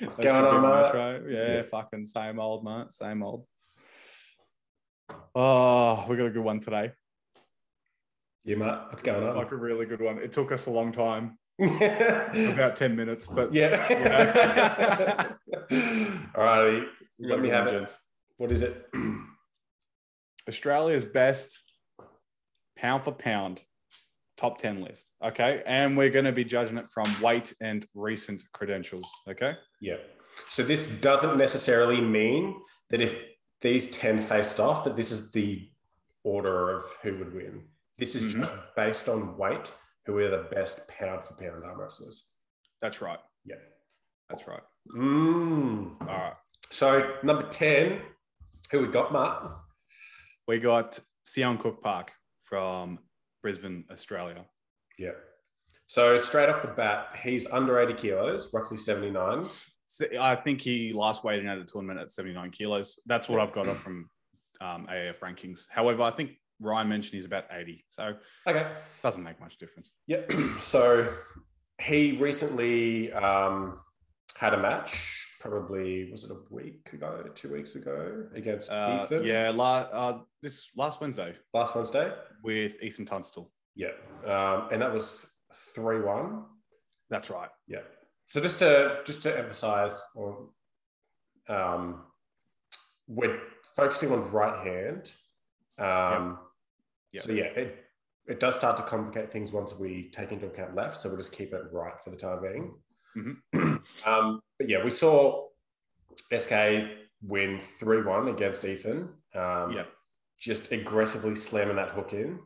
What's going on, mate? Yeah, fucking same old, mate. Same old. Oh, we got a good one today. Yeah, mate. What's going on? Like a really good one. It took us a long time. About 10 minutes, but yeah. All righty. Let me have it. What is it? Australia's best pound for pound top 10 list. Okay. And we're going to be judging it from weight and recent credentials. Okay. Yeah. So this doesn't necessarily mean that if these 10 faced off, that this is the order of who would win. This is just based on weight, who are the best pound for pound arm wrestlers. That's right. Yeah. That's right. All right. So number 10, who we got, Matt? We got Ceon Cook Park from Brisbane, Australia. Yeah. So straight off the bat, he's under 80 kilos, roughly 79. So I think he last weighed in at a tournament at 79 kilos. That's what I've got off from AAF rankings. However, I think Ryan mentioned he's about 80. So doesn't make much difference. Yeah. So he recently had a match, probably, was it a week ago, 2 weeks ago, against Ethan? Yeah, this last Wednesday. Last Wednesday? With Ethan Tunstall. Yeah. And that was 3-1. That's right. Yeah. So just to emphasize, we're focusing on right hand. So yeah, it does start to complicate things once we take into account left. So we'll just keep it right for the time being. But yeah, we saw SK win 3-1 against Ethan. Just aggressively slamming that hook in.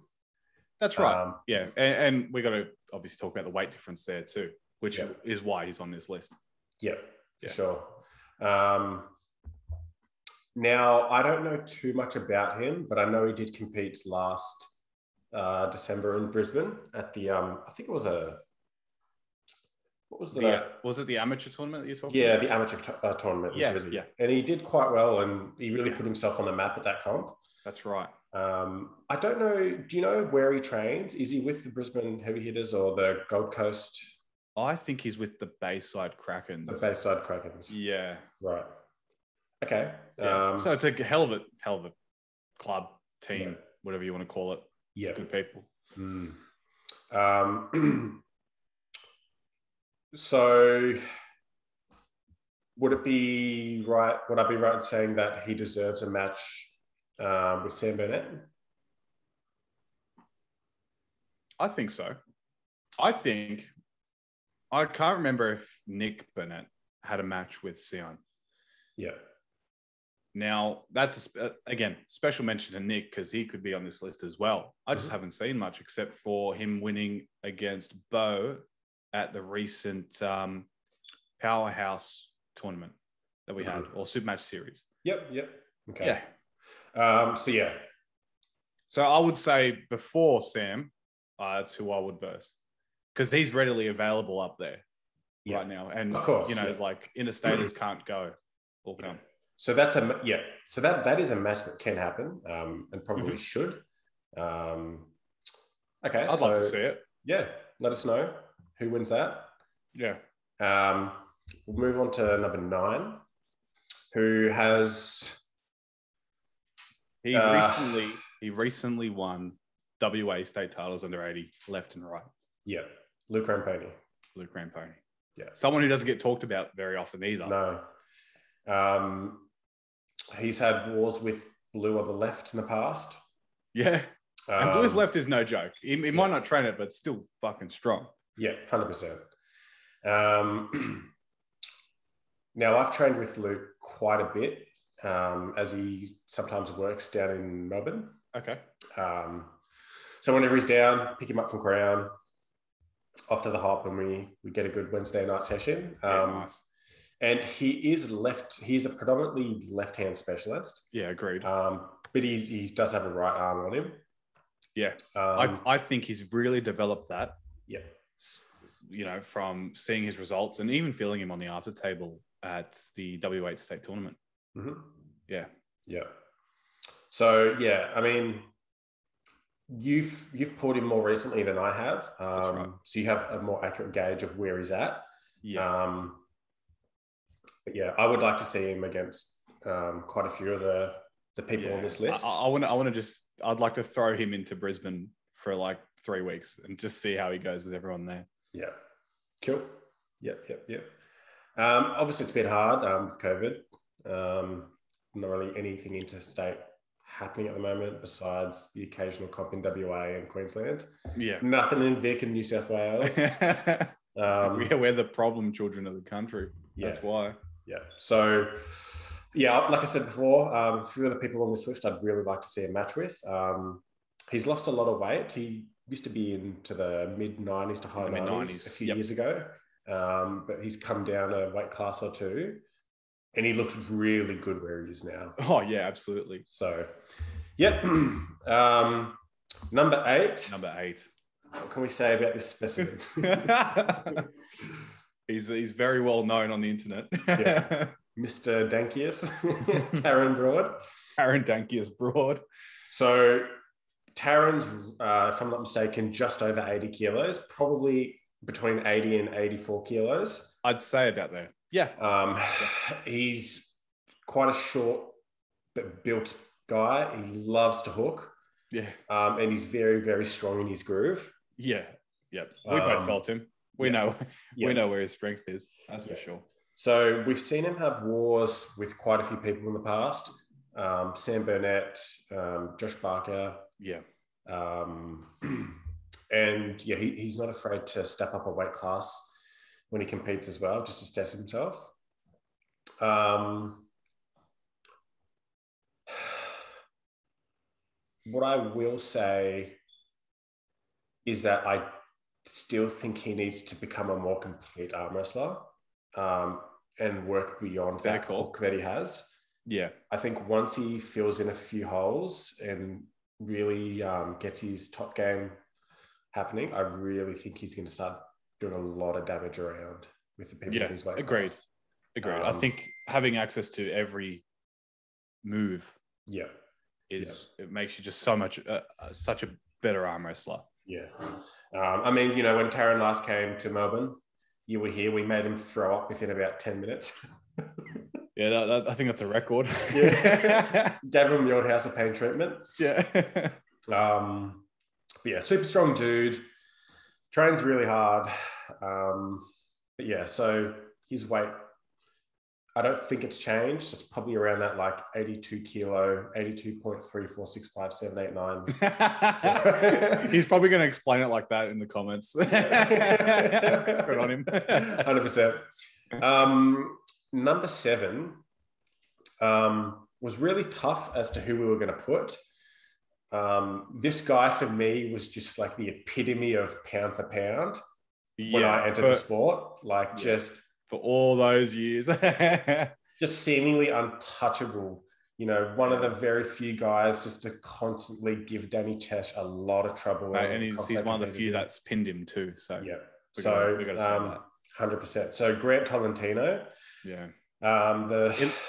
That's right. And we got to obviously talk about the weight difference there too, which is why he's on this list. Yeah, for sure. Now, I don't know too much about him, but I know he did compete last December in Brisbane at the, I think it was was it the amateur tournament that you're talking Yeah, about? the amateur tournament in Brisbane. Yeah. And he did quite well, and he really put himself on the map at that comp. That's right. I don't know, do you know where he trains? Is he with the Brisbane Heavy Hitters or the Gold Coast? I think he's with the Bayside Krakens. The Bayside Krakens. Yeah. Right. Okay. So it's a hell of a club, team, whatever you want to call it. Yeah. Good people. So would I be right in saying that he deserves a match with Sam Burnett? I think so. I can't remember if Nick Burnett had a match with Ceon. Yeah. Now, that's, again, special mention to Nick because he could be on this list as well. I just haven't seen much except for him winning against Bo at the recent Powerhouse tournament that we had, or Supermatch Series. Yep. Okay. Yeah. So I would say before Sam, that's who I would verse because he's readily available up there right now. And, of course, like interstaters can't go or come. So that's So that is a match that can happen, and probably should. Okay, I'd love to see it. Yeah, let us know who wins that. Yeah. We'll move on to number 9, who has he recently won WA state titles under 80, left and right. Yeah, Luke Ramponi. Yeah, someone who doesn't get talked about very often either. No. He's had wars with Blue on the left in the past. Yeah. And Blue's left is no joke. He might not train it, but still fucking strong. Yeah, 100%. Now, I've trained with Luke quite a bit as he sometimes works down in Melbourne. Okay. So whenever he's down, pick him up from ground, off to the hop, and we get a good Wednesday night session. Nice. And he's a predominantly left-hand specialist. Yeah, agreed. But he does have a right arm on him. Yeah. I think he's really developed that. Yeah. From seeing his results and even feeling him on the after table at the W8 state tournament. Yeah. Yeah. So, yeah, I mean, you've pulled him more recently than I have. That's right. So you have a more accurate gauge of where he's at. Yeah. But yeah, I would like to see him against quite a few of the people on this list. I'd like to throw him into Brisbane for like 3 weeks and just see how he goes with everyone there. Yeah. Cool. Yep. Obviously, it's a bit hard with COVID. Not really anything interstate happening at the moment besides the occasional comp in WA and Queensland. Yeah. Nothing in Vic and New South Wales. We're the problem children of the country. Yeah. That's why. Yeah. So, yeah, like I said before, a few of the people on this list I'd really like to see a match with. He's lost a lot of weight. He used to be into the mid-90s to high 90s a few years ago. But he's come down a weight class or two. And he looks really good where he is now. Oh, yeah, absolutely. So, yep. Number 8. What can we say about this specimen? He's very well known on the internet. Yeah. Mr. Dankius Taran Broad. Taran Dankius Broad. So, Taran's, if I'm not mistaken, just over 80 kilos, probably between 80 and 84 kilos. I'd say about there. Yeah. He's quite a short but built guy. He loves to hook. Yeah. And he's very, very strong in his groove. Yeah. Yep. We both felt him. We know where his strength is. That's for sure. So we've seen him have wars with quite a few people in the past. Sam Burnett, Josh Barker. Yeah. And yeah, he's not afraid to step up a weight class when he competes as well, just to test himself. What I will say is that I still think he needs to become a more complete arm wrestler and work beyond that hook that he has. Yeah. I think once he fills in a few holes and really gets his top game happening, I really think he's going to start doing a lot of damage around with the people in his weight class. Agreed. I think having access to every move it makes you just so much such a better arm wrestler. Yeah. I mean, when Taran last came to Melbourne, you were here, we made him throw up within about 10 minutes. Yeah, I think that's a record. Yeah. Gave him the old house of pain treatment. Yeah. But yeah, super strong dude. Trains really hard. But yeah, so his weight, I don't think it's changed. It's probably around that like 82 kilo, 82.34657889. He's probably going to explain it like that in the comments. Good on him. 100%. Number 7 was really tough as to who we were going to put. This guy for me was just like the epitome of pound for pound when I entered the sport. Just for all those years, just seemingly untouchable. One of the very few guys just to constantly give Danny Chesh a lot of trouble. Right, and he's one of the few that's pinned him too. So yeah, we got to say that. 100%. So Grant Tolentino. Yeah.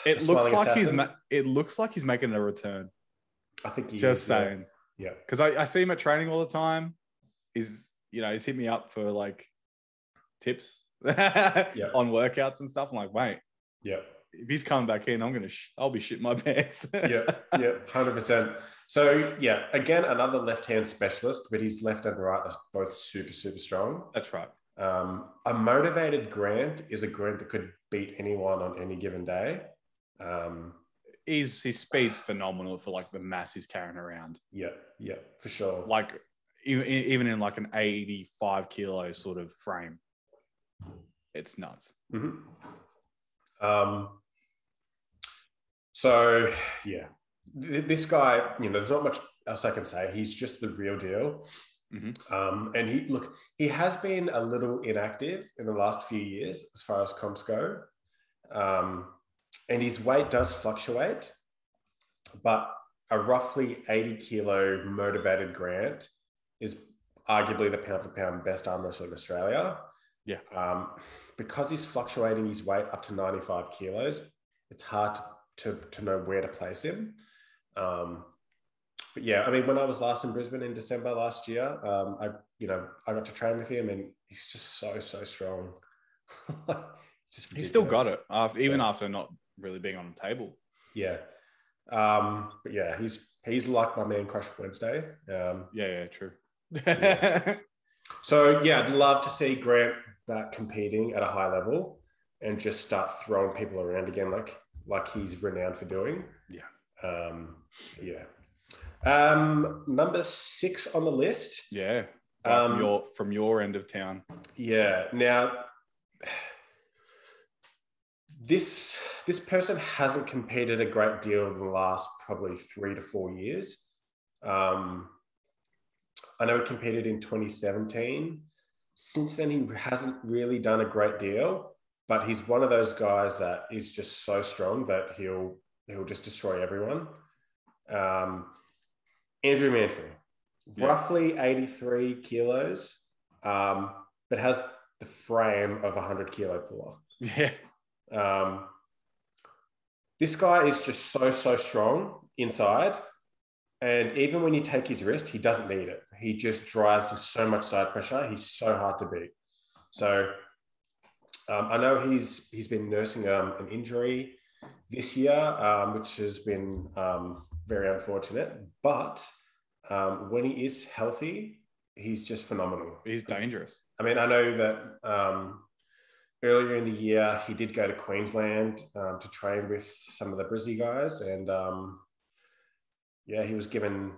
It looks like he's making a return. I think he just is, saying. Yeah. Because I see him at training all the time. He's hit me up for like tips on workouts and stuff. I'm like, wait. Yeah. If he's coming back in, I'll be shitting my pants. Yeah, 100%. So yeah, again, another left-hand specialist, but his left and right are both super, super strong. That's right. A motivated Grant is a Grant that could beat anyone on any given day. His speed's phenomenal for like the mass he's carrying around. Yeah, for sure. Like even in like an 85 kilo sort of frame, it's nuts. Mm-hmm. So yeah, this guy, there's not much else I can say. He's just the real deal. Mm-hmm. And he has been a little inactive in the last few years as far as comps go. And his weight does fluctuate, but a roughly 80 kilo motivated Grant is arguably the pound for pound best arm wrestler in Australia. Yeah. Because he's fluctuating his weight up to 95 kilos, it's hard to know where to place him. But yeah, I mean, when I was last in Brisbane in December last year, I got to train with him, and he's just so strong. He's still got it after not really being on the table. Yeah. But yeah, he's like my man Crush Wednesday. True. Yeah. So yeah, I'd love to see Grant back competing at a high level and just start throwing people around again, like he's renowned for doing. Yeah. Number 6 on the list. Yeah. From your end of town. Yeah. Now, this person hasn't competed a great deal in the last probably 3 to 4 years. I know he competed in 2017. Since then, he hasn't really done a great deal, but he's one of those guys that is just so strong that he'll just destroy everyone. Andrew Manfield, roughly 83 kilos, but has the frame of a 100-kilo puller. Yeah. This guy is just so strong inside. And even when you take his wrist, he doesn't need it. He just drives with so much side pressure. He's so hard to beat. So I know he's been nursing an injury this year, which has been very unfortunate. But when he is healthy, he's just phenomenal. He's dangerous. I mean, I know that earlier in the year, he did go to Queensland to train with some of the Brizzy guys. And he was given,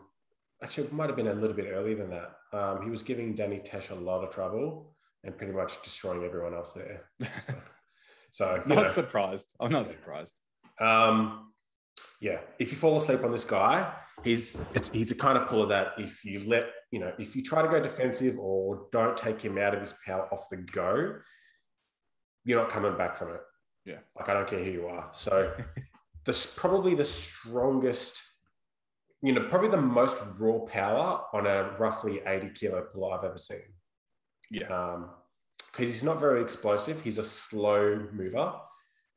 actually it might have been a little bit earlier than that. He was giving Danny Tesh a lot of trouble and pretty much destroying everyone else there. So I'm not surprised. If you fall asleep on this guy, he's a kind of puller that if you try to go defensive or don't take him out of his power off the go, you're not coming back from it. Yeah. Like, I don't care who you are. So probably the strongest, probably the most raw power on a roughly 80-kilo puller I've ever seen. Yeah. Because he's not very explosive. He's a slow mover.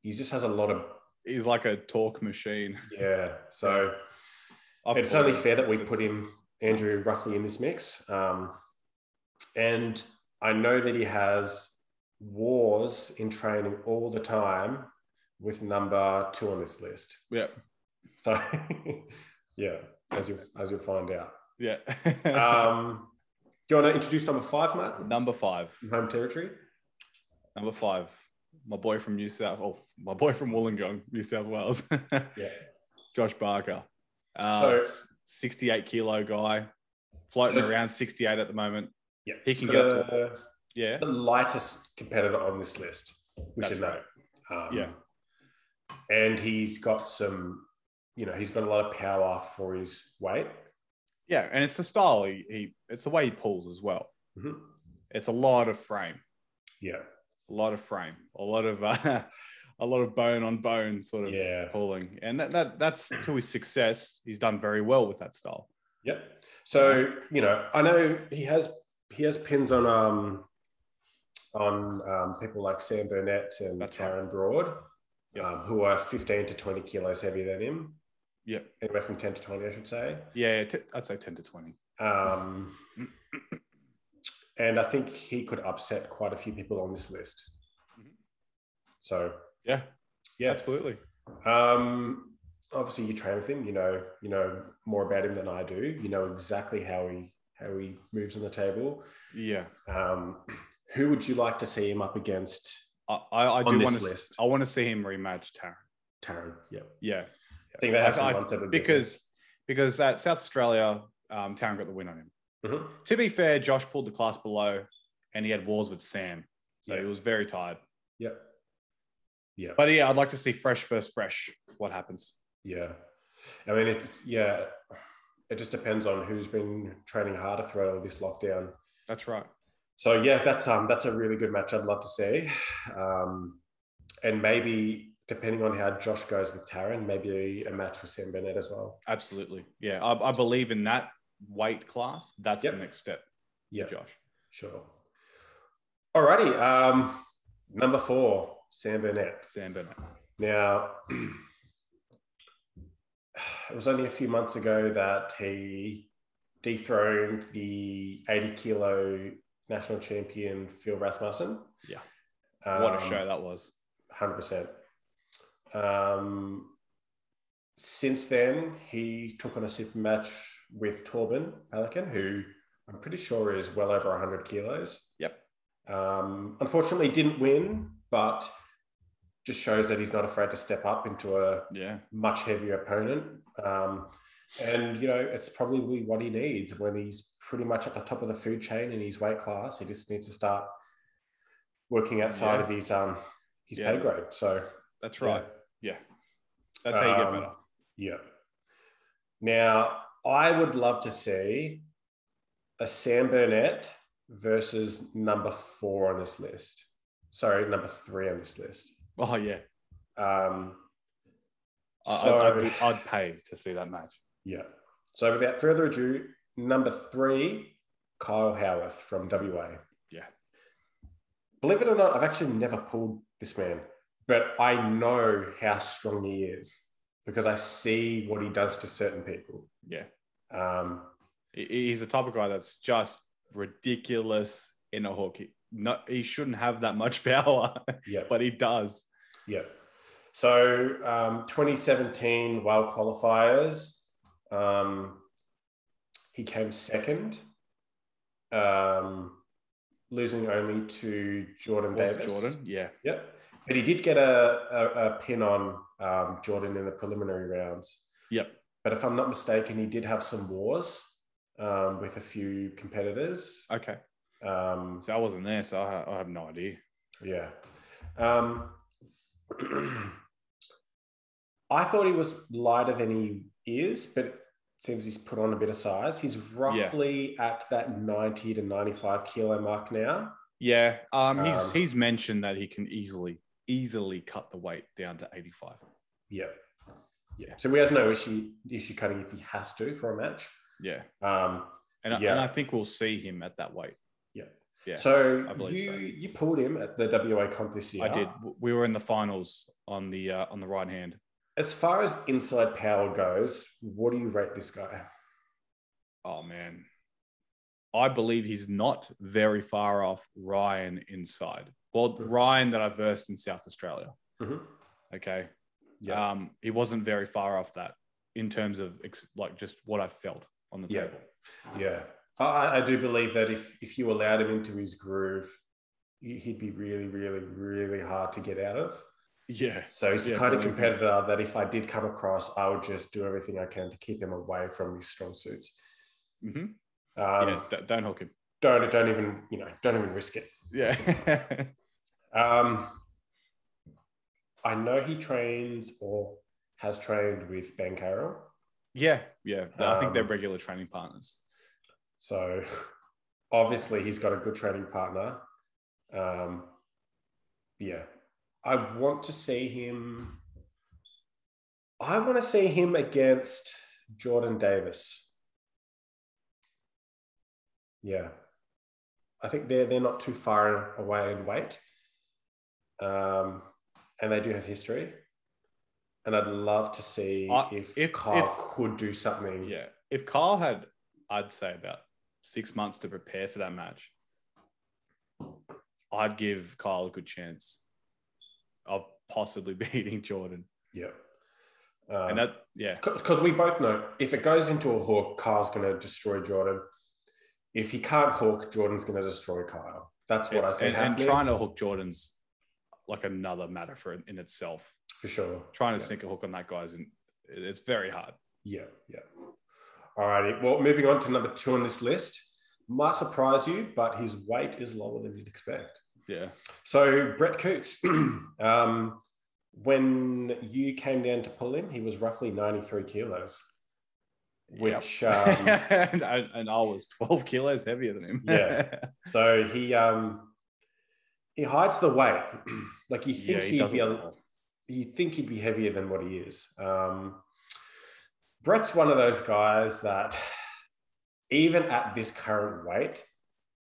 He just has a lot of... He's like a torque machine. Yeah. So it's only fair that we put Andrew roughly in this mix. And I know that he has wars in training all the time with number 2 on this list. Yeah. So... Yeah, as you'll find out. Yeah. Do you want to introduce number 5, Matt? Number 5. Home territory. Number 5. My boy from Wollongong, New South Wales. Yeah. Josh Barker. 68-kilo guy, floating around 68 at the moment. Yeah. He can get up to the lightest competitor on this list, we should know. Yeah. And he's got some... he's got a lot of power for his weight. Yeah, and it's the style it's the way he pulls as well. Mm-hmm. It's a lot of frame. Yeah, a lot of frame, a lot of bone on bone sort of pulling, and that's to his success. He's done very well with that style. Yep. So I know he has pins on people like Sam Burnett and Taran Broad, who are 15 to 20 kilos heavier than him. Yep. Anywhere from 10 to 20, I should say. Yeah, I'd say 10 to 20. And I think he could upset quite a few people on this list. Mm-hmm. So yeah, absolutely. Obviously, you train with him. You know more about him than I do. You know exactly how he moves on the table. Yeah. Who would you like to see him up against? I do want to. I want to see him rematch Taran. Yeah. Yeah. I think they have some concept of because at South Australia, Taran got the win on him. Mm-hmm. To be fair, Josh pulled the class below, and he had wars with Sam, so he was very tired. Yep. Yeah. But yeah, I'd like to see fresh versus fresh. What happens? Yeah. I mean, it just depends on who's been training harder throughout all this lockdown. That's right. So yeah, that's a really good match I'd love to see. And maybe depending on how Josh goes with Taran, maybe a match with Sam Burnett as well. Absolutely. Yeah. I believe in that weight class. That's the next step. Yeah. Josh. Sure. Alrighty. Number 4, Sam Burnett. Now, it was only a few months ago that he dethroned the 80-kilo national champion Phil Rasmussen. Yeah. What a show that was. 100%. Since then, he took on a super match with Torben Pelican, who I'm pretty sure is well over 100 kilos. Yep. Unfortunately, didn't win, but just shows that he's not afraid to step up into a much heavier opponent. And, you know, it's probably what he needs when he's pretty much at the top of the food chain in his weight class. He just needs to start working outside of his pay grade. So that's right. Yeah. That's how you get better. Yeah. Now, I would love to see a Sam Burnett versus number 4 on this list. Sorry, number 3 on this list. Oh, yeah. I'd pay to see that match. Yeah. So without further ado, number 3, Kyle Howarth from WA. Yeah. Believe it or not, I've actually never pulled this man, but I know how strong he is because I see what he does to certain people. Yeah. He's the type of guy that's just ridiculous in a hook. He shouldn't have that much power, but he does. Yeah. So 2017 World Qualifiers, he came second, losing only to Jordan Davis. Jordan, yeah. Yep. But he did get a pin on Jordan in the preliminary rounds. Yep. But if I'm not mistaken, he did have some wars with a few competitors. Okay. So I wasn't there, so I have no idea. Yeah. I thought he was lighter than he is, but it seems he's put on a bit of size. He's roughly at that 90 to 95 kilo mark now. Yeah. He's mentioned that he can easily cut the weight down to 85. Yeah. Yeah. So he has no issue cutting if he has to for a match. Yeah. And I think we'll see him at that weight. Yeah. Yeah. So you pulled him at the WA comp this year. I did. We were in the finals on the right hand. As far as inside power goes, what do you rate this guy? Oh man, I believe he's not very far off Ryan inside. Well, Ryan that I versed in South Australia. Mm-hmm. Okay. Yeah. He wasn't very far off that in terms of like just what I felt on the table. Yeah. I do believe that if you allowed him into his groove, he'd be really, really, really hard to get out of. Yeah. So he's the kind of competitor that if I did come across, I would just do everything I can to keep him away from his strong suits. Mm-hmm. Don't hook him. Don't even risk it. Yeah. I know he trains or has trained with Ben Carroll. Yeah. I think they're regular training partners. So obviously he's got a good training partner. Yeah. I want to see him against Jordan Davis. Yeah. I think they're not too far away in weight. And they do have history. And I'd love to see if Kyle could do something. Yeah. If Kyle had, I'd say about 6 months to prepare for that match, I'd give Kyle a good chance of possibly beating Jordan. Yeah. And that, because we both know if it goes into a hook, Kyle's going to destroy Jordan. If he can't hook, Jordan's going to destroy Kyle. That's what I say. And trying to hook Jordan's like another matter in itself. For sure. Trying to sink a hook on that guy's, it's very hard. Yeah. All righty. Well, moving on to number 2 on this list. Might surprise you, but his weight is lower than you'd expect. Yeah. So Brett Kutz, when you came down to pull him, he was roughly 93 kilos, which and I was 12 kilos heavier than him. Yeah. So he hides the weight. Like you think he'd be heavier than what he is. Brett's one of those guys that even at this current weight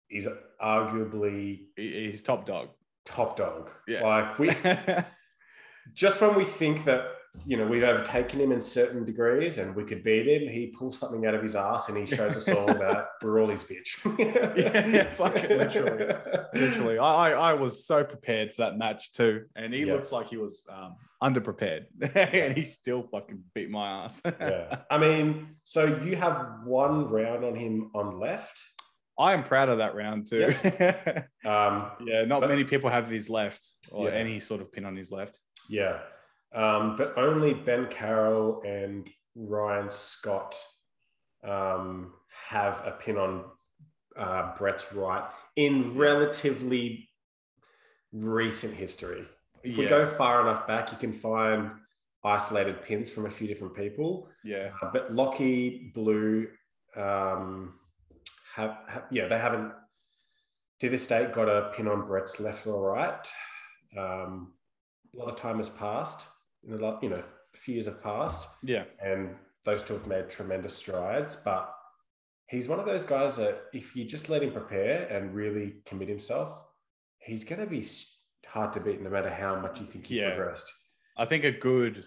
is arguably he's top dog. Top dog. Yeah. Like just when we think that we've overtaken him in certain degrees and we could beat him. He pulls something out of his ass and he shows us all that we're all his bitch. Fucking literally. I was so prepared for that match too. And he looks like he was underprepared and he still fucking beat my ass. I mean, so you have one round on him on left. I am proud of that round too. Not many people have his left or any sort of pin on his left. Yeah. But only Ben Carroll and Ryan Scott have a pin on Brett's right in relatively recent history. If we go far enough back, you can find isolated pins from a few different people. Yeah. But Lockie, Blue, they haven't to this date got a pin on Brett's left or right. A lot of time has passed. A few years have passed. Yeah. And those two have made tremendous strides. But he's one of those guys that if you just let him prepare and really commit himself, he's going to be hard to beat no matter how much you think he's progressed. I think a good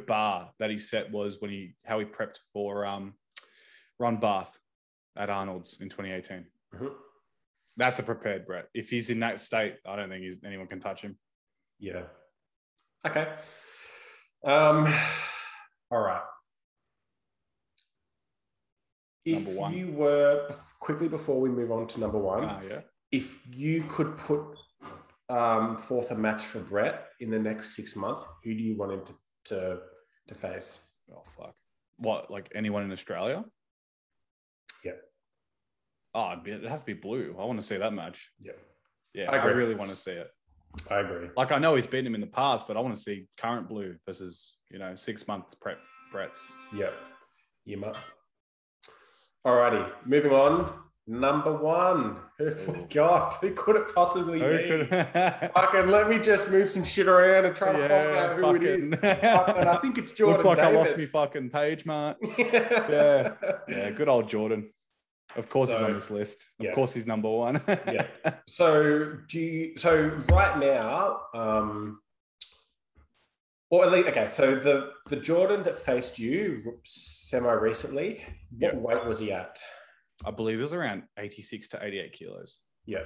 bar that he set was how he prepped for Ron Barth at Arnold's in 2018. Mm-hmm. That's a prepared Brett. If he's in that state, I don't think anyone can touch him. Yeah. Okay. All right. If you were, quickly before we move on to number one, if you could put forth a match for Brett in the next 6 months, who do you want him to face? Oh, fuck. What, like anyone in Australia? Yeah. Oh, it'd have to be Blue. I want to see that match. Yeah. Yeah, I really want to see it. I agree. Like, I know he's beaten him in the past, but I want to see current Blue versus, 6 months prep Brett. Yep. Yeah. Alrighty, moving on. Number one. God, who could it possibly be? Fucking let me just move some shit around and try to find out who it is. I think it's Jordan Looks like Davis. I lost me fucking page, Mark. Yeah, good old Jordan. Of course he's on this list. Of course he's number one. Yeah. So right now, or at least, okay, so the Jordan that faced you semi-recently, what weight was he at? I believe it was around 86 to 88 kilos. Yeah.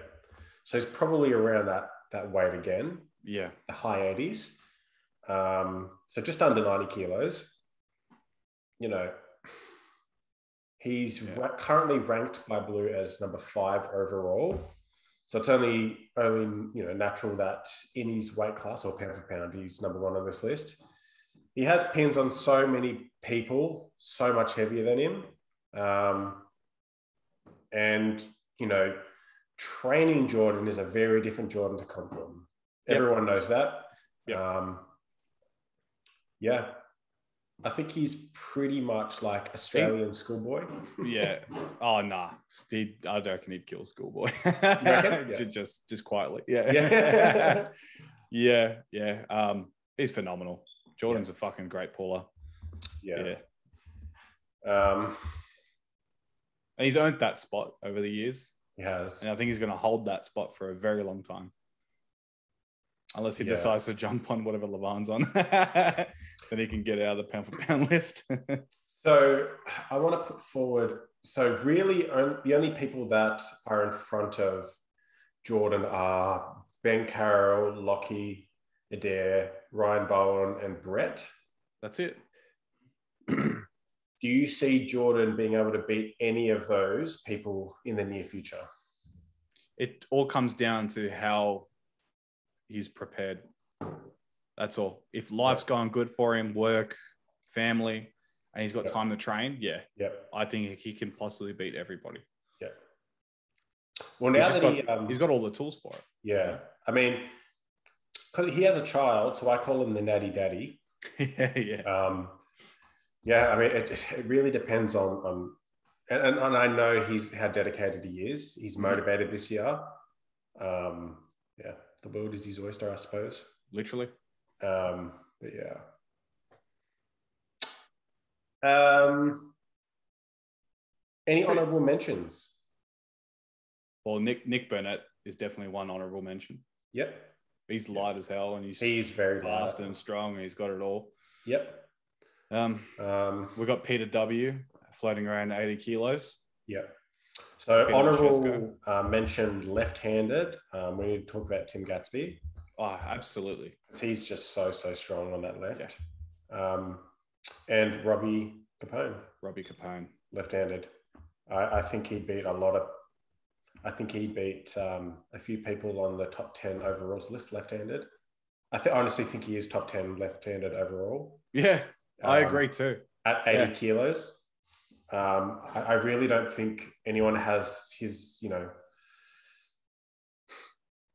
So he's probably around that weight again. Yeah. The high 80s. So just under 90 kilos. He's currently ranked by Blue as number 5 overall. So it's only natural that in his weight class or pound for pound, he's number 1 on this list. He has pins on so many people, so much heavier than him. And, training Jordan is a very different Jordan to come from. Everyone knows that. Yeah. I think he's pretty much like Australian schoolboy. Yeah. Oh, nah. I don't reckon he'd kill schoolboy. Just quietly. Yeah. Yeah. He's phenomenal. Jordan's a fucking great puller. Yeah. And he's earned that spot over the years. He has. And I think he's going to hold that spot for a very long time. Unless he decides to jump on whatever Levan's on. Then he can get out of the pound for pound list. So I want to put forward, really the only people that are in front of Jordan are Ben Carroll, Lockie, Adair, Ryan Bowen, and Brett. That's it. Do you see Jordan being able to beat any of those people in the near future? It all comes down to how he's prepared. That's all. If life's going good for him, work, family, and he's got time to train, I think he can possibly beat everybody. Yeah. Well, now he's got all the tools for it. Yeah. I mean, because he has a child, so I call him the natty daddy. Yeah. I mean, it really depends on and I know how dedicated he is. He's motivated this year. The world is his oyster, I suppose. Literally. But any honorable mentions? Well, Nick Burnett is definitely one honorable mention. Yep. He's light as hell, and he's very fast light and strong, and he's got it all. Yep. We've got Peter W. floating around 80 kilos. Yep. So honorable mention left-handed. We need to talk about Tim Gatsby. Oh, absolutely. Because he's just so strong on that left. Yeah. And Robbie Capone. Left-handed. I think he beat a few people on the top 10 overalls list left-handed. I honestly think he is top 10 left-handed overall. Yeah, I agree tast At 80 kilos. I really don't think anyone has his,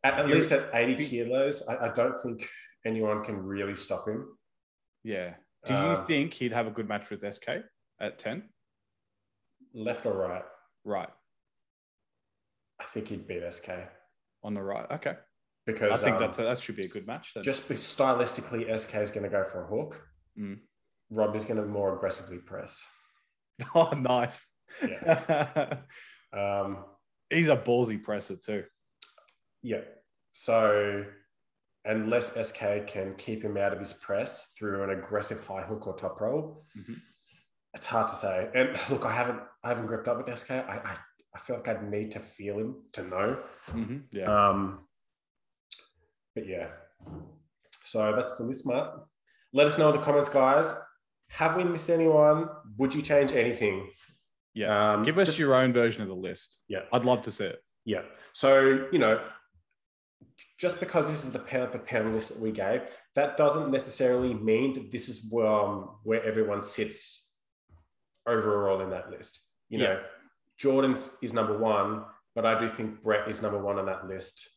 at least at 80 kilos, I don't think anyone can really stop him. Yeah. Do you think he'd have a good match with SK at 10? Left or right? Right. I think he'd beat SK. On the right. Okay. Because I think that should be a good match then. Just stylistically, SK is going to go for a hook. Rob is going to more aggressively press. Oh, nice. Yeah. He's a ballsy presser too. Yeah. So unless SK can keep him out of his press through an aggressive high hook or top roll, it's hard to say. And look, I haven't gripped up with SK. I feel like I'd need to feel him to know. Yeah. But yeah. So that's the list, Matt. Let us know in the comments, guys. Have we missed anyone? Would you change anything? Yeah. Give us your own version of the list. Yeah. I'd love to see it. Yeah. So, just because this is the pound for pound list that we gave, that doesn't necessarily mean that this is where everyone sits overall in that list. Jordan is number one, but I do think Brett is number one on that list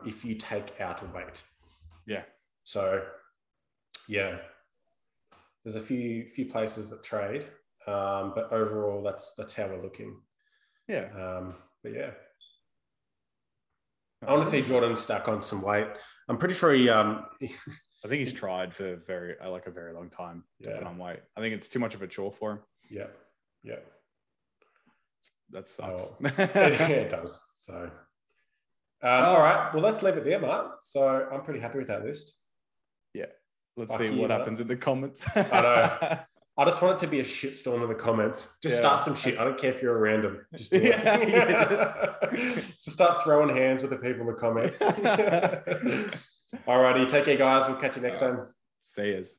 if you take out a weight. Yeah. So, yeah. There's a few places that trade, but overall, that's how we're looking. Yeah. But yeah, I want to see Jordan stack on some weight. I'm pretty sure he. I think he's tried for a very long time to put on weight. I think it's too much of a chore for him. Yeah. Yeah. That sucks. It does. So, all right. Well, let's leave it there, Mark. So I'm pretty happy with that list. Yeah. Let's see what happens in the comments. I know. I just want it to be a shitstorm in the comments. Just start some shit. I don't care if you're a random. Just do it. Just start throwing hands with the people in the comments. All righty. Take care, guys. We'll catch you next time. See yous.